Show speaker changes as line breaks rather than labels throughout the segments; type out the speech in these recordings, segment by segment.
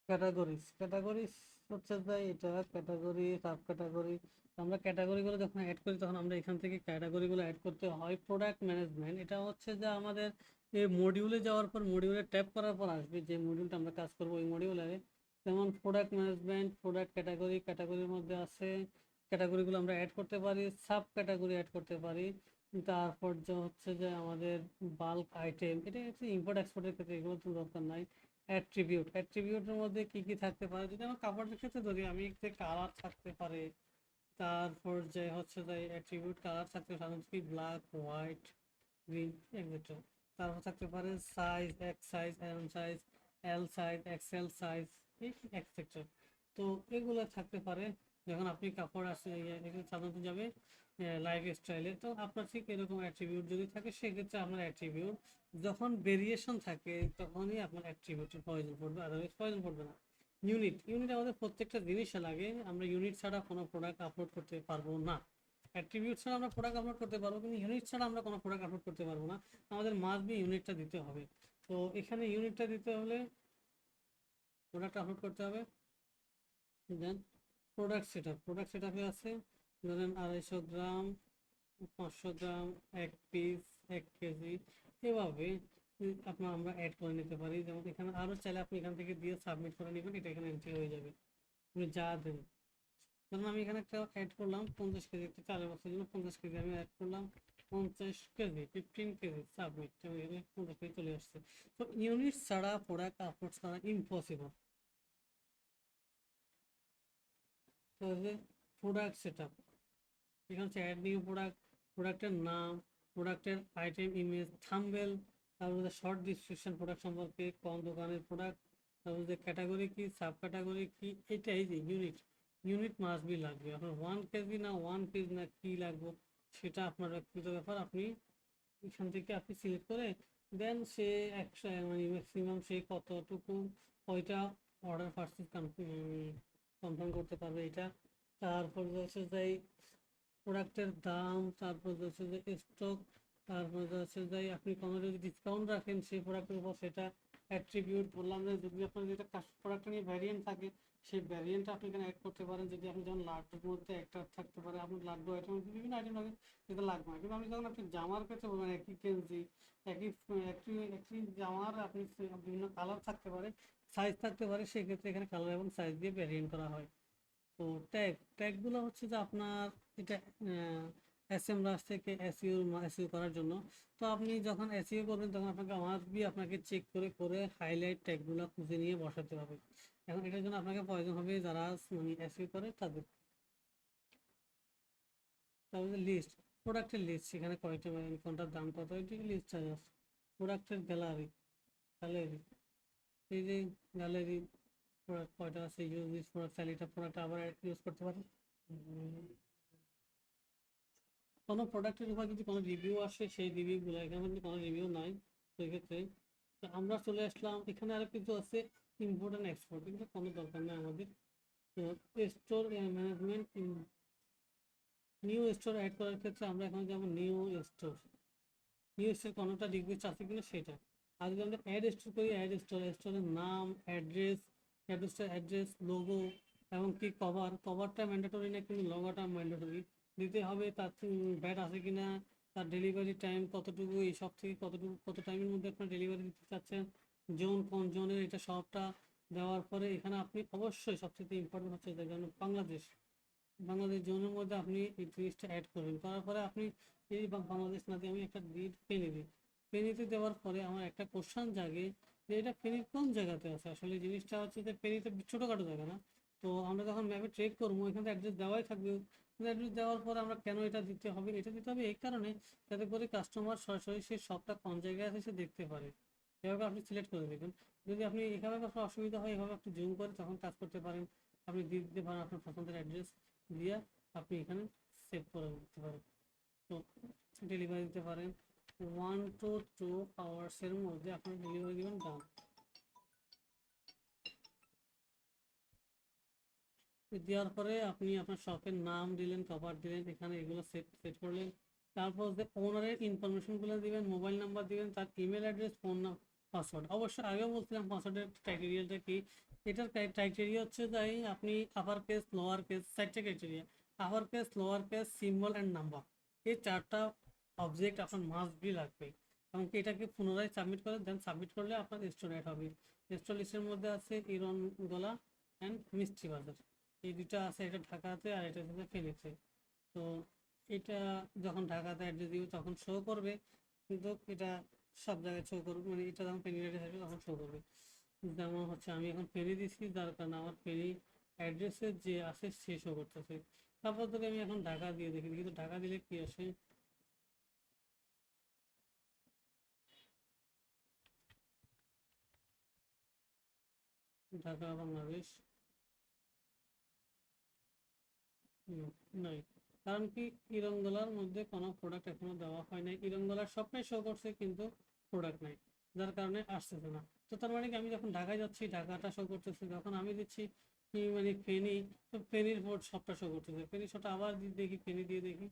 Categories হচ্ছে যে এটা ক্যাটাগরি, সাব ক্যাটাগরি। আমরা ক্যাটাগরিগুলো যখন অ্যাড করি তখন আমরা এখান থেকে ক্যাটাগরিগুলো অ্যাড করতে হয়। প্রোডাক্ট ম্যানেজমেন্ট এটা হচ্ছে যে আমাদের এই মডিউলে যাওয়ার পর, মডিউলে ট্যাপ করার পর আসবে যে মডিউলটা আমরা কাজ করবো ওই মডিউলে। যেমন প্রোডাক্ট ম্যানেজমেন্ট, প্রোডাক্ট ক্যাটাগরি, ক্যাটাগরির মধ্যে আছে ক্যাটাগরিগুলো আমরা অ্যাড করতে পারি, সাব ক্যাটাগরি অ্যাড করতে পারি। তারপর যে হচ্ছে যে আমাদের বাল্ক আইটেম, এটা হচ্ছে ইম্পোর্ট এক্সপোর্টের ক্ষেত্রে এগুলো তো দরকার নাই। অ্যাট্রিবিউটের মধ্যে কি কি থাকতে পারে, যদি আমার কাপড়ের ক্ষেত্রে ধরি আমি যে কালার থাকতে পারে। তারপর যে হচ্ছে যে অ্যাট্রিবিউট কালার থাকতে পারে সাধারণত কি ব্ল্যাক, হোয়াইট, গ্রিন, এক্সেট্রা। তারপর থাকতে পারে size, X size, M size, L size, XL size, etcetera. তো এগুলো থাকতে পারে। যখন আপনি কাপড় আসে এগুলো সাধারণত যাবে লাইফ স্টাইলে, তো আপনার ঠিক এরকম অ্যাট্রিবিউট যদি থাকে সেক্ষেত্রে আপনার অ্যাট্রিবিউট। যখন ভেরিয়েশন থাকে তখনই আপনার অ্যাট্রিবিউটের প্রয়োজন পড়বে, আদারওয়াইজ প্রয়োজন পড়বে না। ইউনিট আমাদের প্রত্যেকটা জিনিসে লাগে, আমরা ইউনিট ছাড়া কোনো প্রোডাক্ট আপলোড করতে পারবো না। অ্যাট্রিবিউট ছাড়া আমরা প্রোডাক্ট আপলোড করতে পারবো, কিন্তু ইউনিট ছাড়া আমরা কোনো প্রোডাক্ট আপলোড করতে পারবো না। আমাদের মাস্ট বি ইউনিটটা দিতে হবে। তো এখানে ইউনিটটা দিতে হলে প্রোডাক্ট আপলোড করতে হবে। দেন প্রোডাক্ট সেট আপে আছে ধরেন 250 গ্রাম, 500 গ্রাম, 1 পিস, 1 কেজি, এভাবে আমরা অ্যাড করে নিতে পারি। যেমন এখানে আরও চাইলে আপনি এখান থেকে দিয়ে সাবমিট করে নেবেন, এটা এখানে এন্ট্রি হয়ে যাবে আপনি যা দেন। ধরুন আমি এখানে একটা অ্যাড করলাম 50 কেজি, একটা চালের বস্তার জন্য 50 কেজি আমি অ্যাড করলাম। 50 কেজি, 15 কেজি, সাবমিট, 50 কেজি চলে আসছে। তো ইউনিট ছাড়া প্রোডাক্ট আপলোড করা ইম্পসিবল। তো প্রোডাক্ট সেট আপ, এখানে হচ্ছে অ্যাড নিউ প্রোডাক্ট, প্রোডাক্টের নাম, প্রোডাক্টের আইটেম ইমেজ, থাম্বনেল, তারপরে শর্ট ডিসক্রিপশন প্রোডাক্ট সম্পর্কে, কোন দোকানের প্রোডাক্ট, তারপরে ক্যাটাগরি কি, সাব ক্যাটাগরি কি, এটাই যে ইউনিট মাস্ট বি লাগবে। আপনার 1 কেজি না 1 পিস না কি লাগবে সেটা আপনার ব্যক্তিগত ব্যাপার। আপনি এখান থেকে আপনি সিলেক্ট করে দেন সে একশো মানে ম্যাক্সিমাম সে কতটুকু কয়টা অর্ডার পারচেজ কনফার্ম করতে পারবে এটা। তারপর হচ্ছে যে প্রোডাক্টের দাম, তারপর হচ্ছে যে স্টক, তারপর হচ্ছে যে আপনি কোনো যদি ডিসকাউন্ট রাখেন সেই প্রোডাক্টের উপর সেটা। অ্যাট্রিবিউট বললাম যে যদি আপনার যেটা প্রোডাক্ট নিয়ে ভ্যারিয়েন্ট থাকে সেই ভ্যারিয়েন্টটা আপনি এখানে অ্যাড করতে পারেন। যদি আপনি যেমন লাড্ডুর মধ্যে একটা থাকতে পারে, আপনার লাড্ডু আইটেম বিভিন্ন আইটেম থাকে যেটা লাগবে না, কিন্তু আমি যখন আপনি জামার ক্ষেত্রে বলবেন একই গেঞ্জি, একই একই একই জামার আপনি বিভিন্ন কালার থাকতে পারে, সাইজ থাকতে পারে, সেক্ষেত্রে এখানে কালার এবং সাইজ দিয়ে ভ্যারিয়েন্ট করা হয়। তো ট্যাগগুলো হচ্ছে যে আপনার এটা এসএম রাশ থেকে এসইও করার জন্য। তো আপনি যখন এসইও করবেন তখন আপনাকে মাস্ট বি আপনাকে চেক করে করে হাইলাইট ট্যাগগুলো খুঁজে নিয়ে বসাতে হবে। এখন এটার জন্য আপনাকে প্রয়োজন হবে যারা মানে এসইও করে তাদের। তারপরে লিস্ট, প্রোডাক্টের লিস্ট, সেখানে কয়টা কোনটার দাম কত এটি লিস্ট আছে। প্রোডাক্টের গ্যালারি, এই যে গ্যালারি প্রোডাক্ট কয়টা আছে, ইউজ দিস প্রোডাক্ট, চাইলে এটা প্রোডাক্ট আবার ইউজ করতে পারেন। কোনো প্রোডাক্টের উপর যদি কোনো রিভিউ আসে সেই রিভিউগুলো, এখানে কিন্তু কোনো রিভিউ নাই সেক্ষেত্রে। তো আমরা চলে আসলাম এখানে আরো কিছু আছে ইম্পোর্ট অ্যান্ড এক্সপোর্ট, এগুলো কোনো দরকার নেই আমাদের। তো store management, new store add করার ক্ষেত্রে আমরা এখানে যেমন নিউ স্টোর কোনোটা রিকোয়েস্ট আছে কিনা সেটা। আর যদি আমরা অ্যাড স্টোর করি, স্টোরের নাম, অ্যাড্রেস, লোগো, এবং কি কভারটা ম্যান্ডেটরি না কিন্তু লোগোটা ম্যান্ডেটরি দিতে হবে। তার ব্যাট আছে কিনা, তার ডেলিভারি টাইম কতটুকু, এই সব থেকে কত টাইমের মধ্যে আপনার ডেলিভারি দিতে চাচ্ছেন, জোন কোন জোনের, এটা সবটা দেওয়ার পরে এখানে আপনি অবশ্যই সবথেকে ইম্পর্টেন্ট হচ্ছে যেন বাংলাদেশ জোনের মধ্যে আপনি এই জিনিসটা অ্যাড করবেন। করার পরে আপনি এই বাংলাদেশ না দিয়ে আমি একটা দিই ফেনীতে, দেওয়ার পরে আমার একটা কোশ্চান জাগে যে এটা ফেনীর কোন জায়গাতে আছে। আসলে জিনিসটা হচ্ছে যে ফেনীতে ছোটোখাটো জায়গা না। তো আমরা যখন ম্যাপে ট্রেক করবো এখানে অ্যাড্রেস দেওয়াই থাকবে। অ্যাড্রেস দেওয়ার পরে আমরা কেন এটা দিতে হবে, এটা দিতে হবে এই কারণে যাতে করে কাস্টমার সরাসরি সে শপটা কোন জায়গায় আছে সে দেখতে পারে। এভাবে আপনি সিলেক্ট করে দেবেন। যদি আপনি এভাবে আপনার অসুবিধা হয় এভাবে আপনি জুম করে তখন কাজ করতে পারেন। আপনি দিয়ে দিতে পারেন আপনার পছন্দের অ্যাড্রেস দিয়ে, আপনি এখানে সেভ করে দিতে পারেন। তো ডেলিভারি দিতে পারেন 1 to 2 আওয়ার্সের মধ্যে আপনি ডেলিভারি দেবেন, ডান। দেওয়ার পরে আপনি আপনার শপের নাম দিলেন, কভার দিলেন, এখানে এগুলো সেট সেট করলেন। তারপর যে ওনারের ইনফরমেশনগুলো দিবেন, মোবাইল নাম্বার দিবেন, তার ইমেল অ্যাড্রেস, ফোন নাম, পাসওয়ার্ড। অবশ্যই আগেও বলছিলাম পাসওয়ার্ডের ক্রাইটেরিয়াটা কি, এটার ক্রাইটেরিয়া হচ্ছে যাই আপনি আপার কেস, লোয়ার কেস, চারটে criteria, upper case, lower case, symbol and number, এই চারটা অবজেক্ট আপনার মাস্ট বি লাগবে। এমনকি এটাকে পুনরায় সাবমিট করে দেন, সাবমিট করলে আপনার স্টোর অ্যাড হবে। স্টোর লিস্টের মধ্যে আছে ইরন গলা অ্যান্ড মিষ্টি বাজার, এই দুটা আছে, এটা ঢাকাতে আর এটা হচ্ছে ফেনীতে। তো এটা যখন ঢাকাতে অ্যাড্রেস দিব তখন শো করবে, কিন্তু এটা সব জায়গায় শো করবে, মানে এটা যখন ফেনী অ্যাড্রেস আসবে তখন শো করবে। যেমন হচ্ছে আমি এখন ফেনী দিচ্ছি, যার কারণে আমার ফেনী অ্যাড্রেসে যে আছে সে শো করতেছে। তারপর যদি আমি এখন ঢাকা দিয়ে দেখি, কিন্তু ঢাকা দিলে কি আসে, ঢাকা বাংলাদেশ নাই। কারণ কি, ইরঙ্গলার মধ্যে কোনো প্রোডাক্ট এখনো দেওয়া হয় নাই, ইরঙ্গলার সবটাই শো করছে কিন্তু প্রোডাক্ট নাই, যার কারণে আসতেছে না। তো তার মানে কি, আমি যখন ঢাকায় যাচ্ছি ঢাকাটা শো করতেছে, যখন আমি দিচ্ছি মানে ফেনী, তো ফেনীর বোর্ড সবটা শো করতেছে, ফেনী শোটা আবার দেখি, ফেনী দিয়ে দেখি,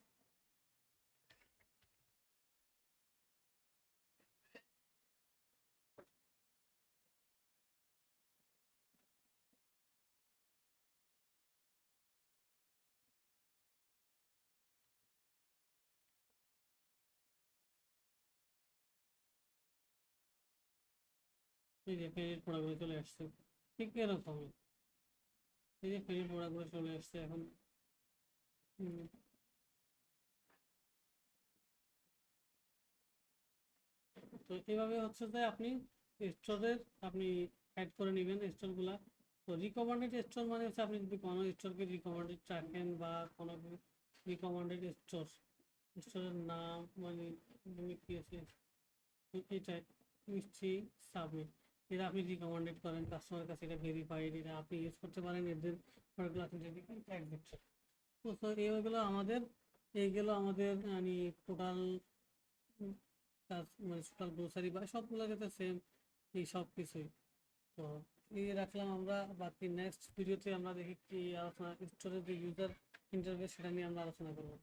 এই যে ফেনীর প্রোডাক্টগুলো চলে আসছে। ঠিক এরকমই, এই যে ফেনীর প্রোডাক্টগুলো চলে আসছে এখন। উম, তো এভাবে হচ্ছে যে আপনি স্টোরের আপনি অ্যাড করে নেবেন স্টোরগুলা। তো রিকমেন্ডেড স্টোর মানে হচ্ছে আপনি যদি কোনো স্টোরকে রিকমেন্ডেড রাখেন বা কোনো রিকমেন্ডেড স্টোরের নাম, মানে কি আছে এটাই, মিষ্টি সাবমিট, এটা আপনি রিকমেন্ডেড করেন কাস্টমারের কাছে, এটা ভেরিফাইড, এটা আপনি ইউজ করতে পারেন, এদের প্রোডাক্টগুলো আপনি যদি ট্যাগ দিচ্ছেন। তো এইগুলো আমাদের, এইগুলো আমাদের মানে টোটাল কাজ, মানে টোটাল গ্রোসারি বা সবগুলো ক্ষেত্রে সেম, এই সব কিছুই। তো এই রাখলাম আমরা, বাকি নেক্সট ভিডিওতে আমরা দেখি কি আলোচনা, স্টোরের যে ইউজার ইন্টারফেস সেটা নিয়ে আমরা আলোচনা করবো।